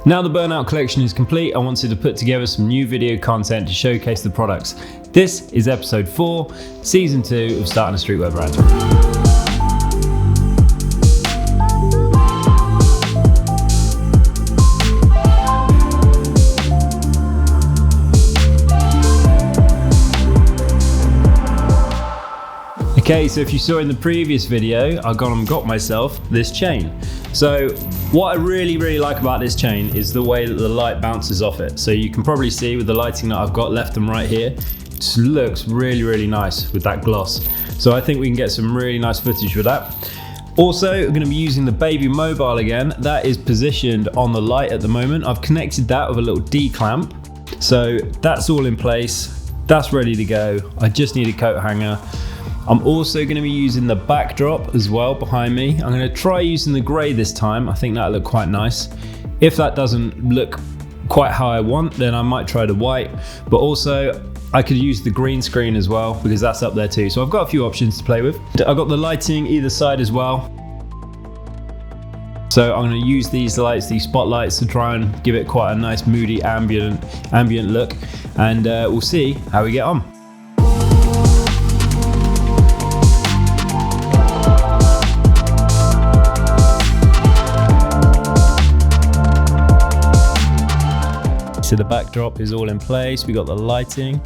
Now the Burnout collection is complete, I wanted to put together some new video content to showcase the products. This is episode 4, season 2 of Starting a Streetwear Brand. Okay, so if you saw in the previous video, I got myself this chain. So what I really like about this chain is the way that the light bounces off it. So you can probably see with the lighting that I've got left and right here, it just looks really nice with that gloss. So I think we can get some really nice footage with that. Also, we're going to be using the Baby Mobile again. That is positioned on the light at the moment. I've connected that with a little D clamp. So that's all in place. That's ready to go. I just need a coat hanger. I'm also going to be using the backdrop as well behind me. I'm going to try using the grey this time. I think that'll look quite nice. If that doesn't look quite how I want, then I might try the white. But also, I could use the green screen as well because that's up there too. So I've got a few options to play with. I've got the lighting either side as well. So I'm going to use these lights, these spotlights, to try and give it quite a nice moody ambient look. And we'll see how we get on. So the backdrop is all in place. We got the lighting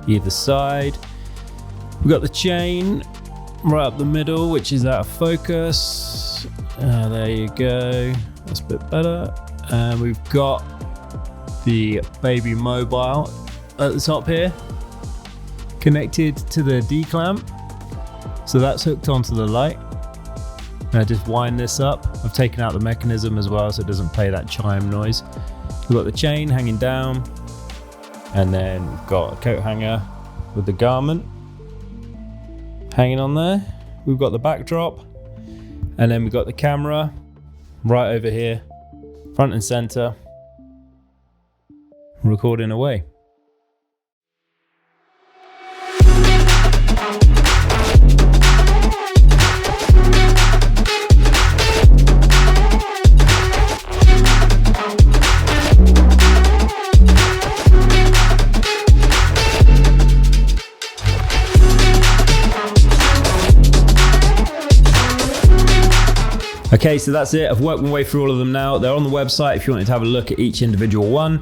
either side. We got the chain right up the middle, which is out of focus. There you go. That's a bit better. And we've got the Baby Mobile at the top here, connected to the D clamp. So that's hooked onto the light. And I just wind this up. I've taken out the mechanism as well, so it doesn't play that chime noise. We've got the chain hanging down, and then we've got a coat hanger with the garment hanging on there. We've got the backdrop, and then we've got the camera right over here, front and center, recording away. Okay, so that's it. I've worked my way through all of them now. They're on the website if you wanted to have a look at each individual one.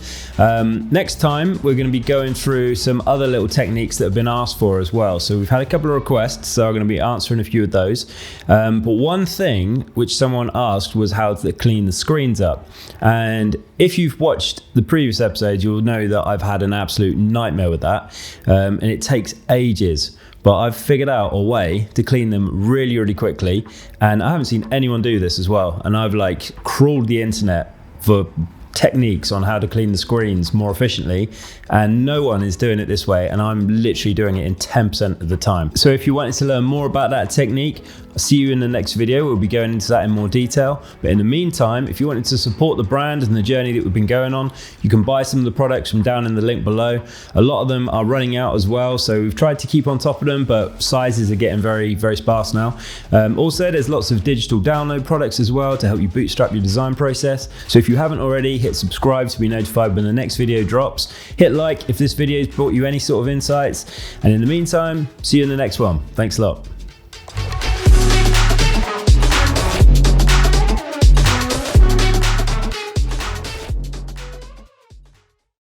Next time, we're going to be going through some other little techniques that have been asked for as well. So we've had a couple of requests, so I'm going to be answering a few of those. But one thing which someone asked was how to clean the screens up. And if you've watched the previous episodes, you'll know that I've had an absolute nightmare with that. And it takes ages. But I've figured out a way to clean them really quickly, and I haven't seen anyone do this as well. And I've crawled the internet for techniques on how to clean the screens more efficiently, and no one is doing it this way, and I'm literally doing it in 10% of the time. So if you wanted to learn more about that technique, I'll see you in the next video. We'll be going into that in more detail. But in the meantime, if you wanted to support the brand and the journey that we've been going on, you can buy some of the products from down in the link below. A lot of them are running out as well, so we've tried to keep on top of them, but sizes are getting very sparse now. Also, there's lots of digital download products as well to help you bootstrap your design process. So if you haven't already, hit subscribe to be notified when the next video drops. Hit like if this video has brought you any sort of insights. And in the meantime, see you in the next one. Thanks a lot.